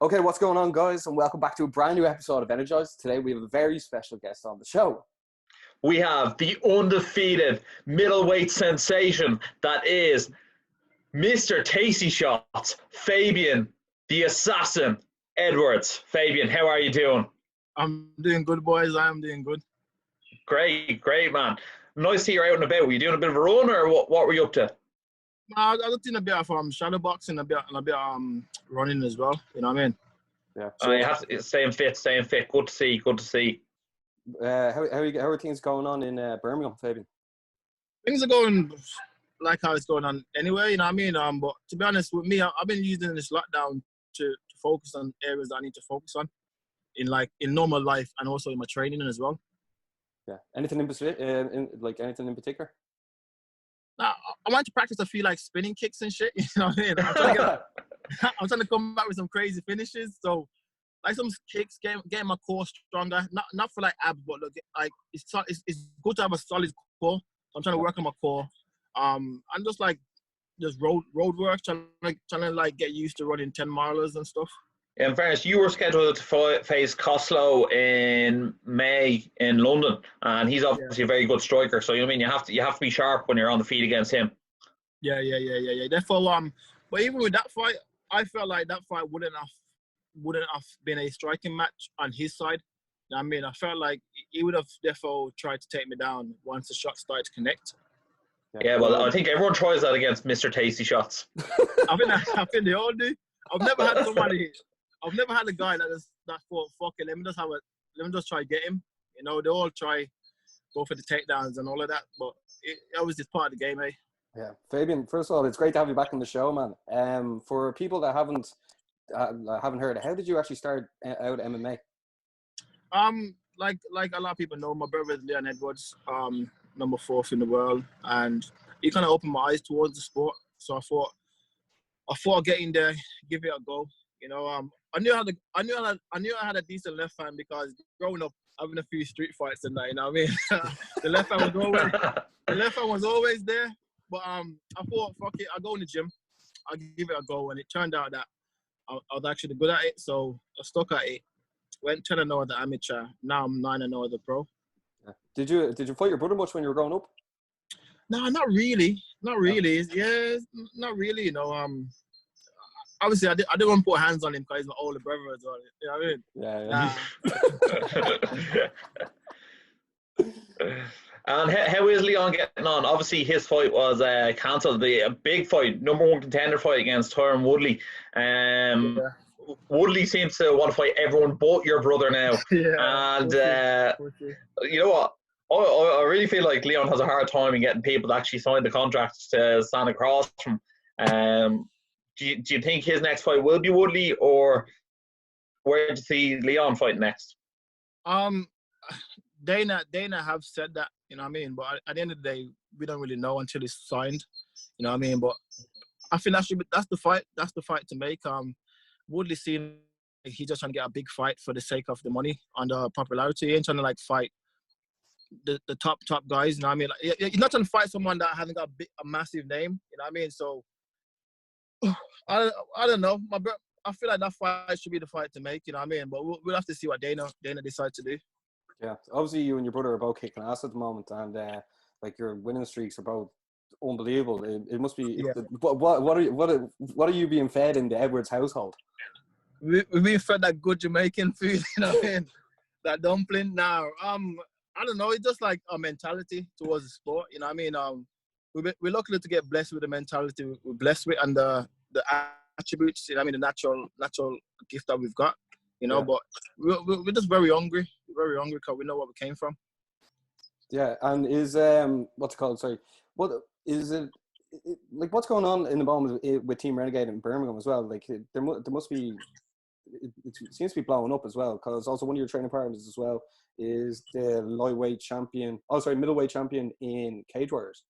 Okay, what's going on, guys? And welcome back to a brand new episode of Energized. Today we have a very special guest on the show. We have the undefeated middleweight sensation that is Mr. Tasty Shots, Fabian, the assassin, Edwards. Fabian, how are you doing? I'm doing good, boys. I'm doing good. Great, man. Nice to see you out and about. Were you doing a bit of a run, or what were you up to? I was doing a bit of shadow boxing, a bit running as well. You know what I mean? Yeah. So you have to staying fit. Good to see. How are things going on in Birmingham, Fabian? Things are going like how it's going on anyway. You know what I mean? But to be honest with me, I've been using this lockdown to focus on areas that I need to focus on in normal life and also in my training as well. Yeah. Anything in particular? Now, I want to practice a few spinning kicks and shit. You know what I mean? I'm trying to come back with some crazy finishes. So, some kicks, getting my core stronger. Not for abs, but it's good to have a solid core. So I'm trying to work on my core. And just road work, trying to get used to running 10 milers and stuff. In fairness, you were scheduled to face Costello in May in London, and he's obviously a very good striker. So you know what I mean, you have to be sharp when you're on the feet against him. Yeah. Therefore, but even with that fight, I felt like that fight wouldn't have been a striking match on his side. You know what I mean, I felt like he would have therefore tried to take me down once the shots started to connect. Yeah, well, I think everyone tries that against Mr. Tasty Shots. I think they all do. I've never had a guy that thought, fuck it, let me just try to get him. You know, they all try go for the takedowns and all of that, but it was just part of the game, eh? Yeah, Fabian. First of all, it's great to have you back on the show, man. For people that haven't heard, how did you actually start out MMA? Like a lot of people know, my brother is Leon Edwards, number 4th in the world, and he kind of opened my eyes towards the sport. So I thought I'd get in there, give it a go. You know, I knew I had a decent left hand because growing up, having a few street fights and that. You know what I mean? the left hand was always there. But I thought, fuck it, I'll go in the gym, I'll give it a go, and it turned out that I was actually good at it. So I stuck at it. Went 10-0 at the amateur. Now I'm 9-0 at the pro. Yeah. Did you fight your brother much when you were growing up? No, not really. Not really. Yeah, not really. You know, obviously I didn't want to put hands on him because he's my older brother as well. You know what I mean? Yeah. And how is Leon getting on? Obviously, his fight was cancelled. A big fight, #1 contender fight against Tyron Woodley. Woodley seems to want to fight everyone but your brother now. And you know what? I really feel like Leon has a hard time in getting people to actually sign the contracts to stand across from. Do you think his next fight will be Woodley, or where do you see Leon fighting next? Dana have said that, you know what I mean? But at the end of the day, we don't really know until it's signed, you know what I mean? But I think that's the fight to make. Woodley seems like he's just trying to get a big fight for the sake of the money and the popularity. He ain't trying to fight the top guys, you know what I mean? He's not trying to fight someone that hasn't got a massive name, you know what I mean? So I don't know. I feel like that fight should be the fight to make, you know what I mean? But we'll have to see what Dana decides to do. Yeah, obviously you and your brother are both kicking ass at the moment, and your winning streaks are both unbelievable. It must be. Yeah. What are you being fed in the Edwards household? We're being fed that good Jamaican food, you know what I mean? That dumpling. Now, I don't know. It's just like a mentality towards the sport, you know what I mean? We're lucky to get blessed with the mentality we're blessed with and the attributes, you know what I mean? The natural gift that we've got. You know, but we're just very hungry. We're very hungry because we know where we came from. Yeah, and is what's it called? Sorry, what is it? What's going on in the moment with Team Renegade in Birmingham as well? There must be. It seems to be blowing up as well, because also one of your training partners as well is the middleweight champion in Cage Warriors.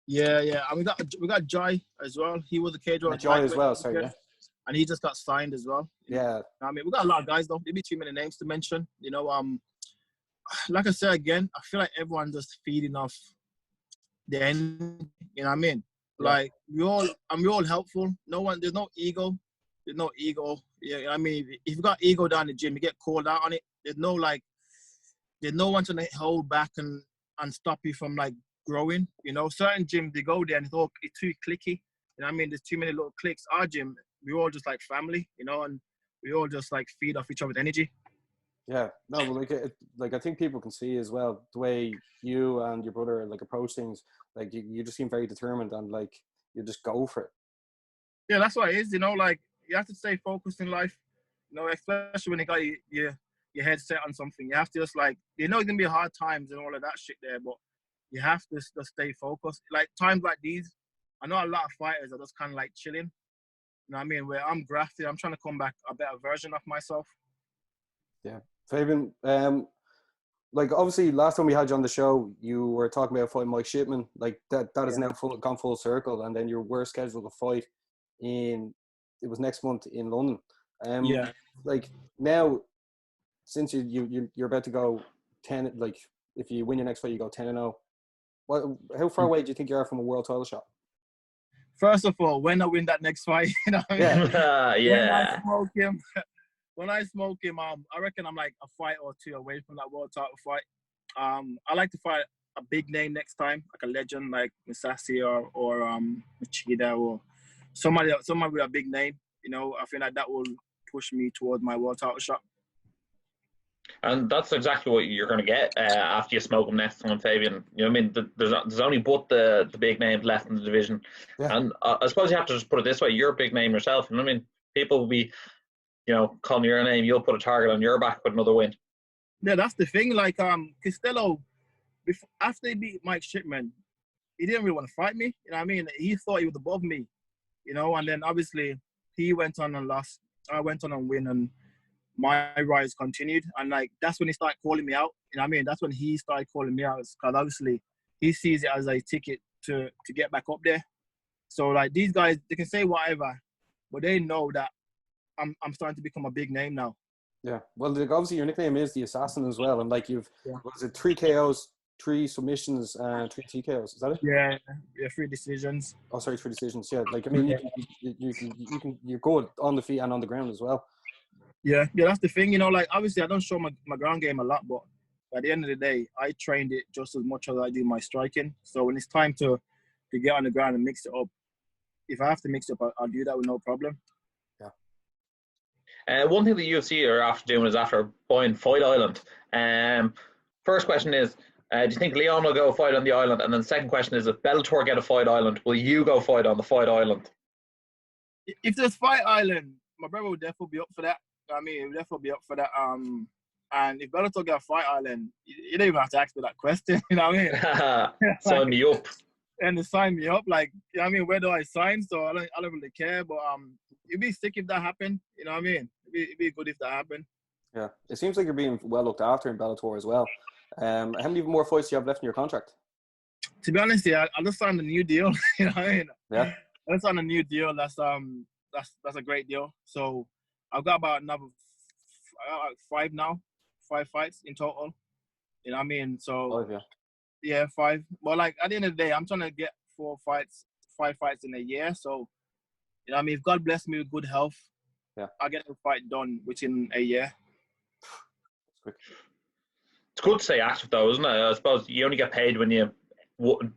Yeah, and we got Jai as well. He was a Cage Warrior. Jai as well. Sorry, yeah. And he just got signed as well. Yeah. I mean, we got a lot of guys though. There'd be too many names to mention. You know, like I said again, I feel like everyone's just feeding off the end. You know what I mean? Yeah. We're all helpful. There's no ego. There's no ego. Yeah, I mean, if you got ego down the gym, you get called out on it. There's no one trying to hold back and stop you from like growing. You know, certain gyms they go there and it's too cliquey. You know what I mean? There's too many little cliques. Our gym, we all just like family, you know, and we all just like feed off each other's energy. Yeah, no, but like I think people can see as well the way you and your brother like approach things. Like you just seem very determined and like you just go for it. Yeah, that's what it is. You know, like you have to stay focused in life. You know, especially when you got your head set on something. You have to just like, you know, it's gonna be hard times and all of that shit there, but you have to just stay focused. Like times like these, I know a lot of fighters are just kind of like chilling. You know what I mean? Where I'm grafted, I'm trying to come back a better version of myself. Yeah. Fabian, like obviously last time we had you on the show, you were talking about fighting Mike Shipman. Like that is now gone full circle, and then you were scheduled to fight it was next month in London. Like now, since you're about to go 10, like if you win your next fight, you go 10-0. How far away do you think you are from a world title shot? First of all, when I win that next fight, you know what I mean? Yeah. When I smoke him, I reckon I'm like a fight or two away from that world title fight. I like to fight a big name next time, like a legend like Misasi or Machida or somebody with a big name. You know, I feel like that will push me towards my world title shot. And that's exactly what you're going to get after you smoke them next time, Fabian. You know what I mean? There's only but the big names left in the division. Yeah. And I suppose you have to just put it this way. You're a big name yourself. You know what I mean? People will be, you know, calling your name. You'll put a target on your back with another win. Yeah, that's the thing. Like, Costello, after he beat Mike Shipman, he didn't really want to fight me. You know what I mean? He thought he was above me, you know? And then, obviously, he went on and lost. I went on and win, and my rise continued, and like that's when he started calling me out. You know what I mean? That's when he started calling me out, because obviously he sees it as a ticket to get back up there. So like these guys, they can say whatever, but they know that I'm starting to become a big name now. Yeah, well, obviously your nickname is the Assassin as well, and like you've was it 3 KOs, 3 submissions, 3 TKOs? Is that it? Yeah, 3 decisions. Oh, sorry, 3 decisions. Yeah, like I mean, you're good on the feet and on the ground as well. Yeah, that's the thing, you know, like, obviously I don't show my ground game a lot, but at the end of the day, I trained it just as much as I do my striking. So when it's time to get on the ground and mix it up, if I have to mix it up, I'll do that with no problem. Yeah. One thing the UFC are after doing is after buying Fight Island. First question is, do you think Leon will go fight on the island? And then the second question is, if Bellator get a Fight Island, will you go fight on the Fight Island? If there's Fight Island, my brother would definitely be up for that. I mean, he'll definitely be up for that. And if Bellator get a Fight Island, you don't even have to ask me that question. You know what I mean? Sign me up. And to sign me up, like, you know what I mean? Where do I sign? So I don't really care. But it'd be sick if that happened. You know what I mean? It'd be good if that happened. Yeah, it seems like you're being well looked after in Bellator as well. How many more fights do you have left in your contract? To be honest, I just signed a new deal. You know what I mean? Yeah. I just signed a new deal. That's a great deal. So I've got about another 5 now, 5 fights in total. You know what I mean? So 5, yeah, 5. But like at the end of the day, I'm trying to get 5 fights in a year. So you know what I mean? If God bless me with good health, I'll get the fight done within a year. It's good to stay active though, isn't it? I suppose you only get paid when you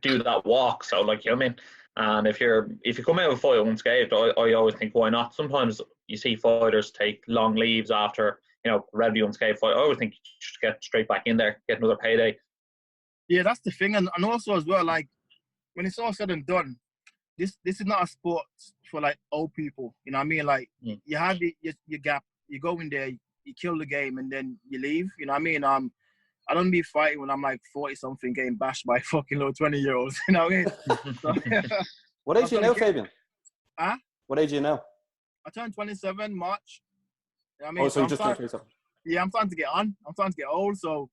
do that walk. So like, you know what I mean? And if you come out with a fight unscathed, I always think, why not? Sometimes you see fighters take long leaves after, you know, relatively unscathed fight. I always think you should get straight back in there, get another payday. Yeah, that's the thing. And also as well, like, when it's all said and done, this is not a sport for like old people. You know what I mean? Like, you have your gap, you go in there, you kill the game, and then you leave. You know what I mean? I don't be fighting when I'm like 40-something getting bashed by fucking little 20-year-olds. You know what I mean? So, what age are you now, Fabian? Huh? What age are you now? I turned 27 March. You know what I mean? Oh, so you just turned 27. Yeah, I'm starting to get on. I'm starting to get old. So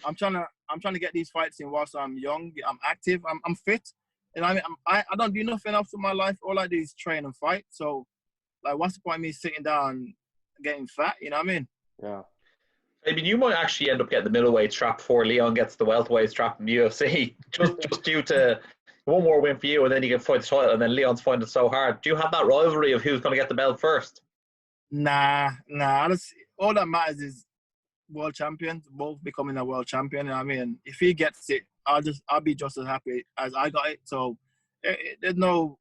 I'm trying to get these fights in whilst I'm young. I'm active. I'm fit. You know what I mean? I don't do nothing else in my life. All I do is train and fight. So like, what's the point of me sitting down getting fat? You know what I mean? Yeah. I mean, you might actually end up getting the middleweight strap before Leon gets the welterweight strap in the UFC, just due to one more win for you, and then you can fight the title, and then Leon's finding it so hard. Do you have that rivalry of who's going to get the belt first? Nah. All that matters is world champions, both becoming a world champion. You know what I mean? If he gets it, I'll be just as happy as I got it. So there's no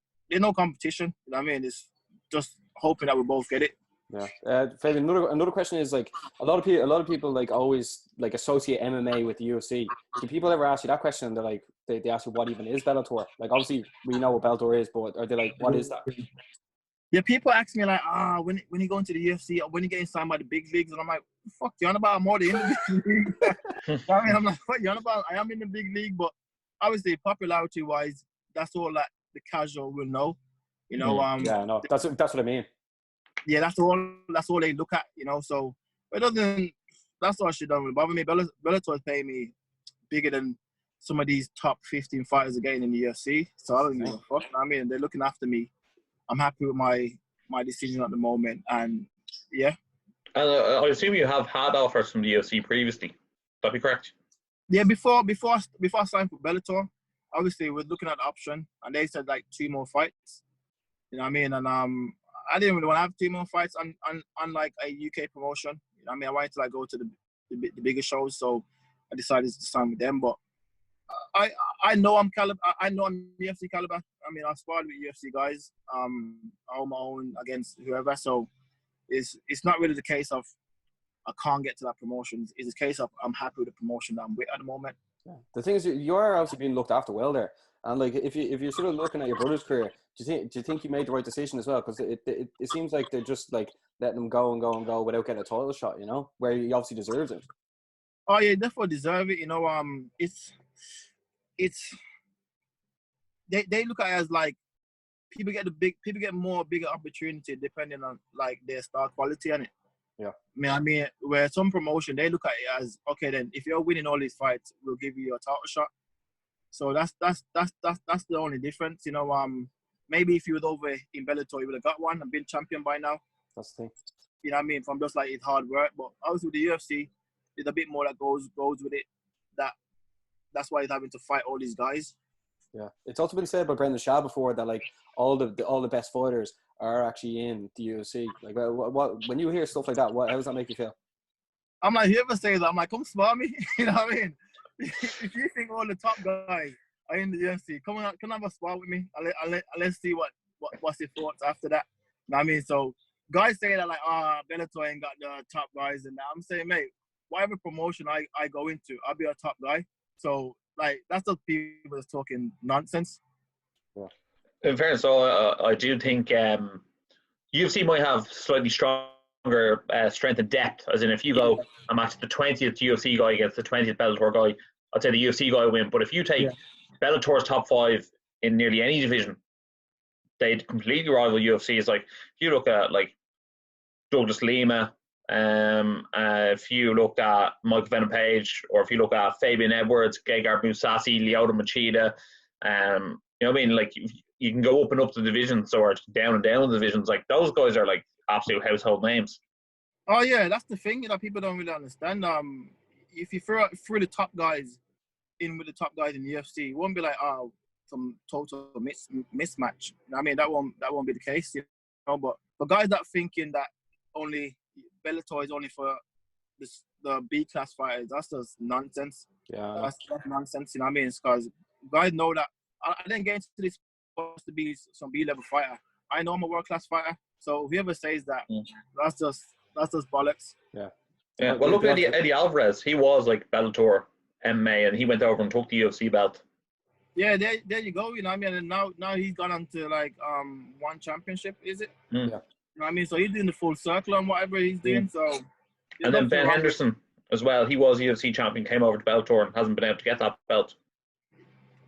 competition. You know what I mean? It's just hoping that we both get it. Yeah. Fabian, another question is like a lot of people like always like associate MMA with the UFC. Do people ever ask you that question? They're like they ask you what even is Bellator? Like obviously we know what Bellator is, but are they like what is that? Yeah, people ask me like, when you go into the UFC, when you getting signed by the big leagues, and I'm like, fuck, you on about I'm already in the big league. I mean, I'm like, what you on about? I am in the big league, but obviously popularity wise, that's all that the casual will know. You know, yeah, no, that's what I mean. Yeah, that's all they look at, you know. So it doesn't. That's all shit don't really bother me. Bellator is paying me bigger than some of these top 15 fighters are getting in the UFC. So I don't give a fuck. I mean, they're looking after me. I'm happy with my decision at the moment, and yeah. And I assume you have had offers from the UFC previously. That be correct? Yeah, before I signed for Bellator, obviously we're looking at the option, and they said like 2 more fights. You know what I mean? And I didn't really want to have 2 more fights on like a UK promotion. You know what I mean? I wanted to like go to the bigger shows, so I decided to sign with them. But I know I'm UFC caliber. I mean, I've sparred with UFC guys, on my own against whoever. So it's not really the case of I can't get to that promotion. It's a case of I'm happy with the promotion that I'm with at the moment. Yeah. The thing is, you are obviously being looked after well there, and like if you're sort of looking at your brother's career, do you think you made the right decision as well? Because it seems like they're just like letting him go and go and go without getting a title shot, you know, where he obviously deserves it. Oh yeah, definitely deserve it. You know, it's they look at it as like people get bigger opportunity depending on like their star quality on it. Yeah. I mean, where some promotion they look at it as, okay, then if you're winning all these fights, we'll give you a title shot. So that's the only difference. You know, maybe if you was over in Bellator, you would have got one and been champion by now. That's the thing. You know what I mean? From just like it's hard work, but obviously with the UFC, there's a bit more that goes with it. That's why he's having to fight all these guys. Yeah, it's also been said by Brendan Shaw before that like all the best fighters are actually in the UFC. Like, what when you hear stuff like that, how does that make you feel? I'm like, whoever says that, I'm like, come spar me. You know what I mean? If you think all the top guys are in the UFC, come have a spar with me. Let's see what's your thoughts after that. You know what I mean? So guys say that like, Bellator ain't got the top guys and that. I'm saying, mate, whatever promotion I go into, I'll be a top guy. So like that's just people that's talking nonsense. Yeah. In fairness, so I do think UFC might have slightly stronger strength and depth. As in, if you go and match the 20th UFC guy against the 20th Bellator guy, I'd say the UFC guy will win. But if you take Bellator's top 5 in nearly any division, they'd completely rival UFC. It's like if you look at like Douglas Lima, if you look at Michael Venom Page, or if you look at Fabian Edwards, Gegard Mousasi, Lyoto Machida, you know what I mean? Like you can go up and up the divisions or down and down the divisions. Like those guys are like absolute household names. Oh yeah, that's the thing that people don't really understand. If you throw the top guys in with the top guys in the UFC, it won't be like some total mismatch. I mean that won't be the case, you know. But for guys that thinking that only Bellator is only for the B class fighters, that's just nonsense. Yeah, that's nonsense. You know what I mean? Because guys know that I didn't get into this supposed to be some B level fighter. I know I'm a world class fighter. So whoever says that, that's just bollocks. Yeah. Yeah. Well, look at Eddie Alvarez. He was like Bellator MMA, and he went over and took the UFC belt. Yeah, there you go. You know what I mean? And now he's gone on to like one championship, is it? Yeah. You know what I mean? So he's doing the full circle on whatever he's doing. So. And then Ben Henderson as well. He was UFC champion, came over to Bellator and hasn't been able to get that belt.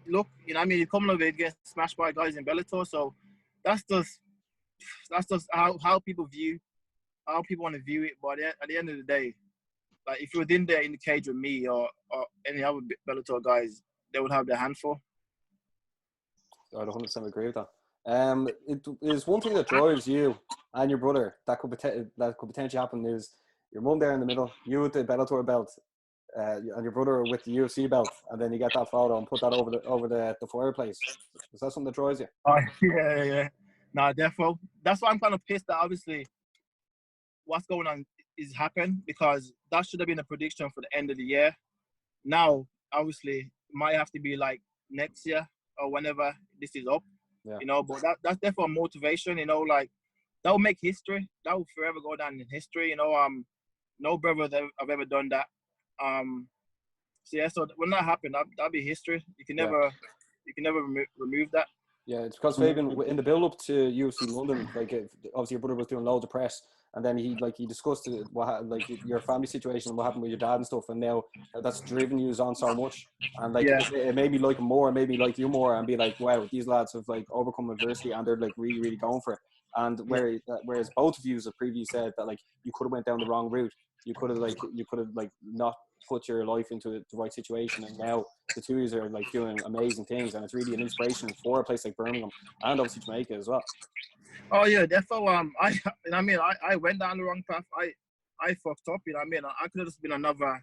Look, you know what I mean? He's coming over and gets smashed by guys in Bellator. So that's just how people want to view it. But at the end of the day, like if you were in there in the cage with me or any other Bellator guys, they would have their handful. I'd 100% agree with that. It is one thing that drives you and your brother that could potentially happen is your mum there in the middle, you with the Bellator belt, and your brother with the UFC belt, and then you get that photo and put that over the fireplace. Is that something that drives you? Oh yeah. Nah, defo. That's why I'm kind of pissed that obviously what's going on is happened, because that should have been a prediction for the end of the year. Now, obviously, it might have to be like next year or whenever this is up, you know. But that's definitely motivation, you know. Like that will make history. That will forever go down in history, you know. No brother have ever done that. So yeah, so when that happened, that'll be history. You can never remove that. Yeah, it's because Fabian, in the build-up to UFC London, like obviously your brother was doing loads of press, and then he discussed your family situation and what happened with your dad and stuff, and now that's driven you on so much, and like it made me like him more, and made me like you more, and be like, wow, these lads have like overcome adversity and they're like really, really going for it. And whereas both of you have previously said that like you could have went down the wrong route, you could have not put your life into the right situation, and now the two of you are like doing amazing things, and it's really an inspiration for a place like Birmingham and obviously Jamaica as well. Oh yeah, definitely. I went down the wrong path. I fucked up. You know what I mean? I could have just been another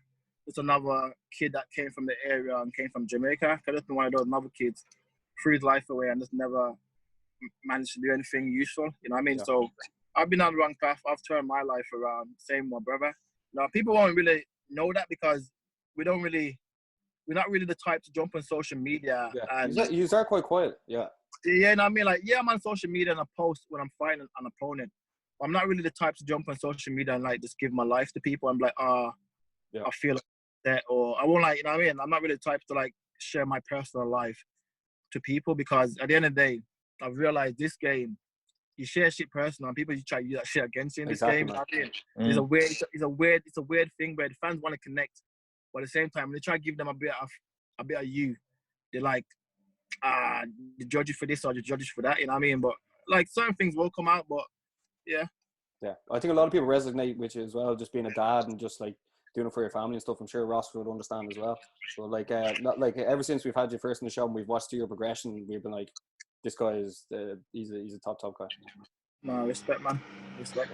kid that came from the area and came from Jamaica. Could have been one of those other kids, threw his life away and just never managed to do anything useful. You know what I mean? Yeah. So I've been on the wrong path. I've turned my life around. Same with my brother. Now people won't really know that because we're not really the type to jump on social media. Yeah. And you are quite quiet. Yeah. Yeah, you know what I mean? Like, yeah, I'm on social media and I post when I'm fighting an opponent. But I'm not really the type to jump on social media and like just give my life to people. I'm like, I feel like that, or I won't, like, you know what I mean? I'm not really the type to like share my personal life to people, because at the end of the day, I've realized this game, you share shit personal and people try to use that shit against you in this game. You know what I mean? It's a weird thing where the fans want to connect, but at the same time, when they try to give them a bit of you, they're like, they judge you for this or they judge you for that, you know what I mean? But like certain things will come out, but yeah. I think a lot of people resonate with you as well, just being a dad and just like doing it for your family and stuff. I'm sure Ross would understand as well. So like, not like ever since we've had you first in the show and we've watched your progression, we've been like, this guy is he's a top guy. No, respect, man. Respect.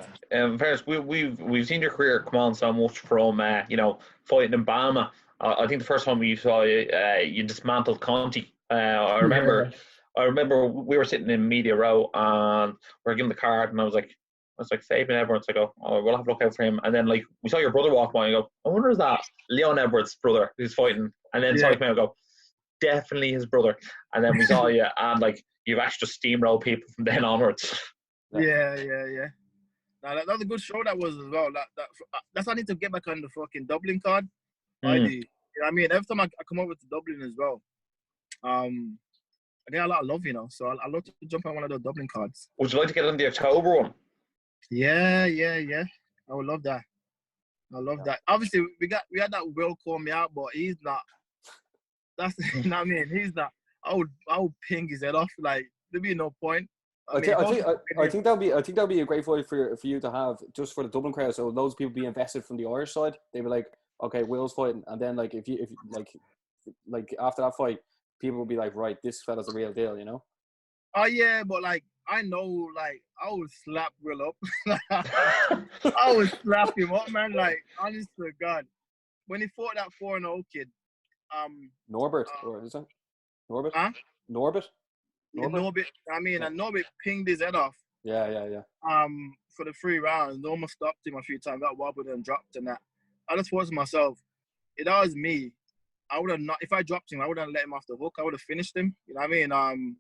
First, we've seen your career come on so much from fighting in Bama. I think the first time we saw you, you dismantled Conti. I remember we were sitting in media row and we were given the card, and I was like Fabian Edwards. I go, oh, we'll have a look out for him. And then like we saw your brother walk by, and I go, I wonder is that Leon Edwards' brother who's fighting? And then Sonic Man go, definitely his brother. And then we saw you, and like you've actually just steamrolled people from then onwards. Yeah. Now that was a good show that was as well. That's why I need to get back on the fucking Dublin card. I do. You know what I mean? Every time I come over to Dublin as well, I get a lot of love, you know. So I love to jump on one of those Dublin cards. Would you like to get on the October one? Yeah. I would love that. That. Obviously, we had that Will call me out, but he's not. That's you know what I mean. He's not. I would ping his head off. Like there'd be no point. I think that'll be a great fight for you to have just for the Dublin crowd. So those people be invested from the Irish side. They'd be like, okay, Will's fighting, and then like if after that fight, people will be like, right, this fella's a real deal, you know? Oh yeah, but like I know, like I would slap Will up. I would slap him up, man. Like honest to God, when he fought that 4-0 kid, Norbert, or is it Norbert? Huh? Norbert. Norbert. I mean, and Norbert pinged his head off. Yeah. For the 3 rounds, almost stopped him a few times. That wobbled and dropped and that. I just thought to myself, if that was me, I would have not. If I dropped him, I wouldn't let him off the hook. I would have finished him. You know what I mean?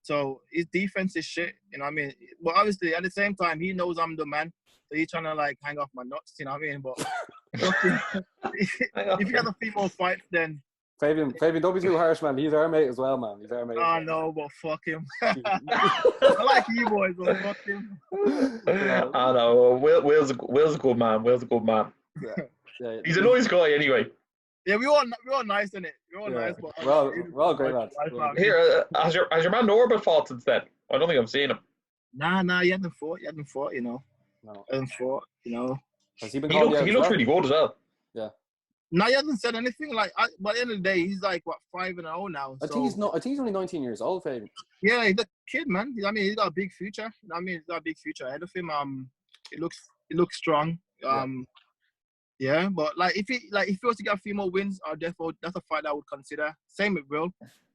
So his defense is shit. You know what I mean? But obviously, at the same time, he knows I'm the man. So he's trying to like hang off my nuts. You know what I mean? But if you have a few more fights, then. Fabian, don't be too harsh, man. He's our mate as well, man. He's our mate. Oh, no, but fuck him. I like you boys, but fuck him. I know. Will's a good man. Yeah. He's a nice guy anyway. Yeah, we're all nice, innit? We're all nice. But we're all great lads. Here, has your man Norbert fought since then? I don't think I've seen him. Nah, he hasn't fought, you know. No. He hasn't fought, you know. Has he been he looks really good as well. Yeah. No, he hasn't said anything. Like, by the end of the day, he's like, what, 5-0 now. I think he's only 19 years old, Fabian. Yeah, he's a kid, man. I mean, he's got a big future. You know what I mean? He's got a big future ahead of him. He looks strong. Yeah, but like if he was to get a few more wins, that's a fight I would consider. Same with Will.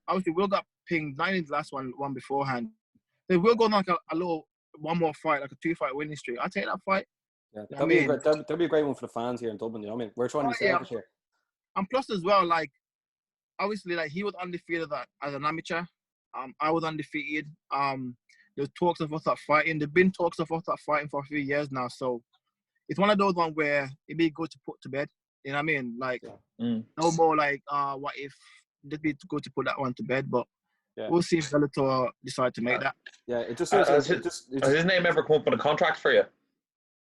Obviously, Will got pinged 9 in the last one beforehand. If Will go on like a little one more fight, like a 2-fight winning streak, I'll take that fight. Yeah, that'd be a great one for the fans here in Dublin. You know what I mean? We're trying to be selfish here. And plus as well, like obviously, like he was undefeated as an amateur. I was undefeated. There's talks of us that fighting. There's been talks of us that fighting for a few years now. So it's one of those ones where it'd be good to put to bed. You know what I mean? Like no more like what if. It'd be good to put that one to bed, but we'll see if Bellator decide to make that. Yeah, it just seems has his name ever come up on a contract for you?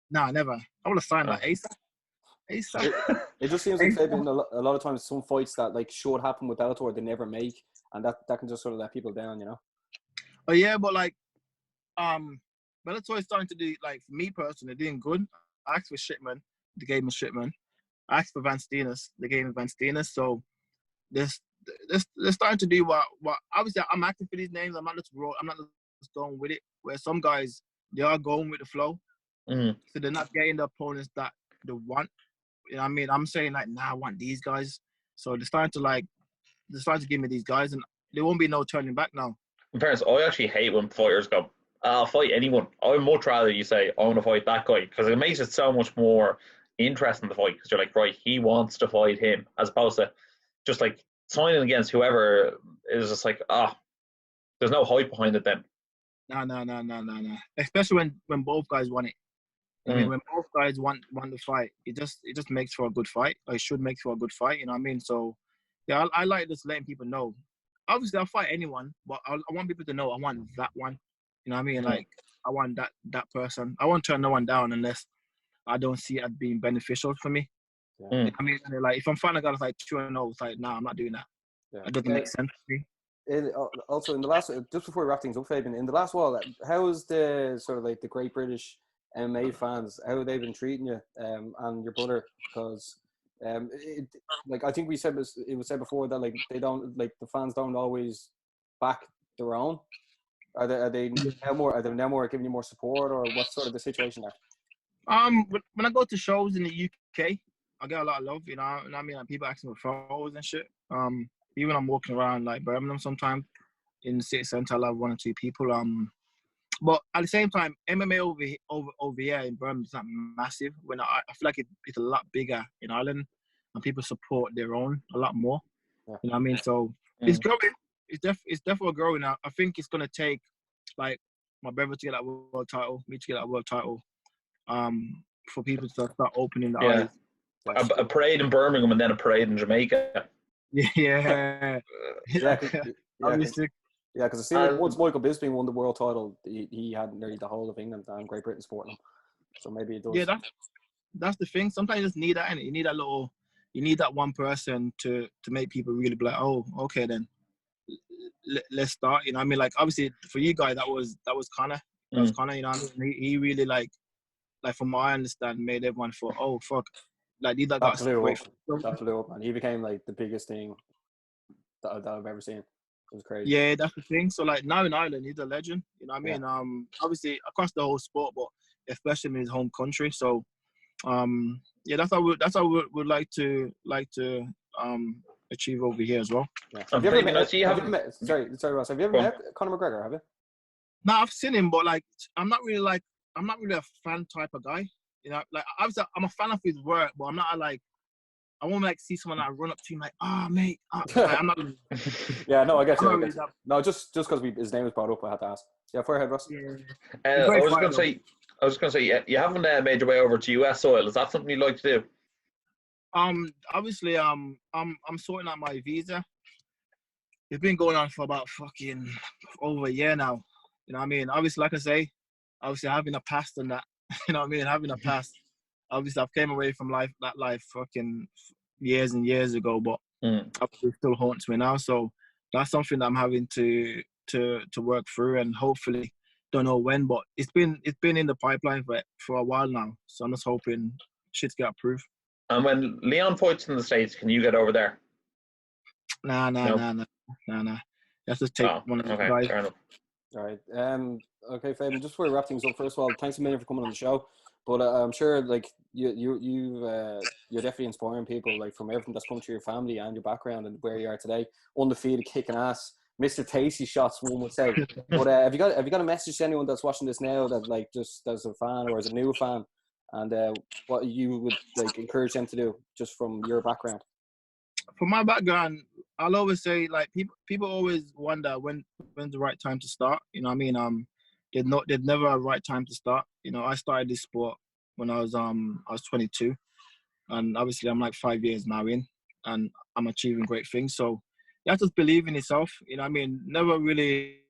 Nah, never. I would have signed that ASAP. It just seems like Fabian, a lot of times some fights that like should happen with Bellator they never make, and that can just sort of let people down, you know. Oh yeah, but like Bellator is starting to do, like, for me personally, doing good. I asked for Shipman, they gave me Shipman. I asked for Van Steenis, they gave me Van Steenis. So they're starting to do what obviously I'm acting for these names. I'm not just going with it. Where some guys, they are going with the flow. So they're not getting the opponents that they want. You know what I mean? I'm saying like, nah, I want these guys. So they're starting to give me these guys, and there won't be no turning back now. In fairness, I actually hate when fighters go, I'll fight anyone. I would much rather you say, I want to fight that guy, because it makes it so much more interesting to fight, because you're like, right, he wants to fight him, as opposed to just like signing against whoever is just like, there's no hype behind it then. No. Especially when both guys want it. I mean, when both guys want to fight, it just makes for a good fight. Or it should make for a good fight. You know what I mean? So, yeah, I like just letting people know. Obviously, I'll fight anyone, but I want people to know I want that one. You know what I mean? Like, I want that person. I won't turn no one down unless I don't see it as being beneficial for me. I mean, like, if I'm fighting a guy that's like 2-0, it's like, nah, I'm not doing that. It doesn't make sense to me. Also, in the last, just before we wrap things up, Fabian, in the last while, how is the sort of like the Great British MMA fans, how have they been treating you and your brother? Because like I think it was said before that like they don't, like the fans don't always back their own. Are they now more giving you more support, or what's sort of the situation there? When I go to shows in the UK, I get a lot of love. You know what I mean? Like, people asking for photos and shit. Even when I'm walking around like Birmingham sometimes in the city centre, I have 1 or 2 people. But at the same time, MMA over here in Birmingham is not massive. When I feel like it's a lot bigger in Ireland, and people support their own a lot more. You know what I mean? So it's growing. It's definitely growing. I think it's gonna take like my brother to get that world title, me to get that world title, for people to start opening the eyes. A parade in Birmingham and then a parade in Jamaica. Yeah. Obviously. Yeah, because I see like once Michael Bisping won the world title, he had nearly the whole of England and Great Britain supporting him. So maybe it does. Yeah, that's the thing. Sometimes you just need that, and you need that one person to make people really be like, oh, okay, then let's start. You know what I mean? Like, obviously for you guys, that was Connor. That was Connor. You know what I mean? He really like from what I understand, made everyone thought, oh fuck, like these guys absolutely up, man. He became like the biggest thing that I've ever seen. It was crazy. Yeah, that's the thing. So like now in Ireland, he's a legend. You know what I mean? Obviously across the whole sport, but especially in his home country. So, that's how we would like to achieve over here as well. Yeah. Have you ever met? Sorry, Ross. Have you ever met Conor McGregor? Have you? No, I've seen him, but like I'm not really a fan type of guy. You know, like obviously I'm a fan of his work, but I'm not like. I won't like see someone that run up to him like, mate. Like, I'm not. Yeah, no, I get you. No, just because his name was brought up, I had to ask. Yeah, go ahead, Ross. Yeah. I was going to say, you haven't made your way over to US soil. Is that something you'd like to do? Obviously, I'm sorting out my visa. It's been going on for about fucking over a year now. You know what I mean? Obviously, like I say, having a past and that. You know what I mean? Having a past. Obviously, I've came away from that life fucking years and years ago, but it still haunts me now. So that's something that I'm having to work through, and hopefully, don't know when, but it's been in the pipeline for a while now. So I'm just hoping shit's get approved. And when Leon fights in the States, can you get over there? Nah. Let's just take one of the guys. Fair enough. All right. Okay, Fabian. Just before we wrap things up, first of all, thanks a million for coming on the show. But I'm sure, like you're definitely inspiring people, like from everything that's come through your family and your background and where you are today. Undefeated, kicking ass, Mr. Tasty shots, one would say. But have you got a message to anyone that's watching this now that like just as a fan or as a new fan, and what you would like encourage them to do just from your background? From my background, I'll always say like people always wonder when's the right time to start. You know what I mean? There's never a right time to start. You know, I started this sport when I was 22, and obviously I'm like 5 years now in, and I'm achieving great things. So you have to believe in yourself. You know what I mean? Never really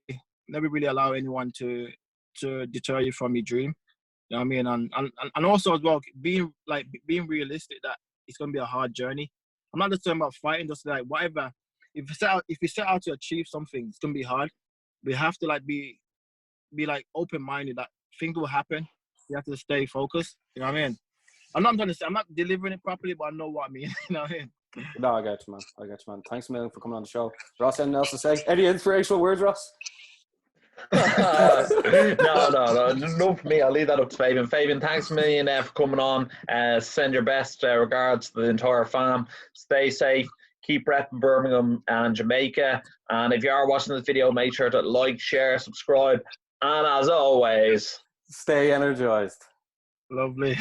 allow anyone to deter you from your dream. You know what I mean? And also as well, being realistic that it's gonna be a hard journey. I'm not just talking about fighting, just like whatever. If you set out to achieve something, it's gonna be hard. We have to like be like open-minded that things will happen. You have to stay focused. You know what I mean? I'm not delivering it properly, but I know what I mean. You know what I mean? No, I got you, man. Thanks a million for coming on the show. Ross, anything else to say? Any inspirational words, Ross? No, no for me. I'll leave that up to Fabian. Fabian, thanks a million for coming on. Send your best regards to the entire fam. Stay safe. Keep repping Birmingham and Jamaica. And if you are watching this video, make sure to like, share, subscribe. And as always, stay energized. Lovely.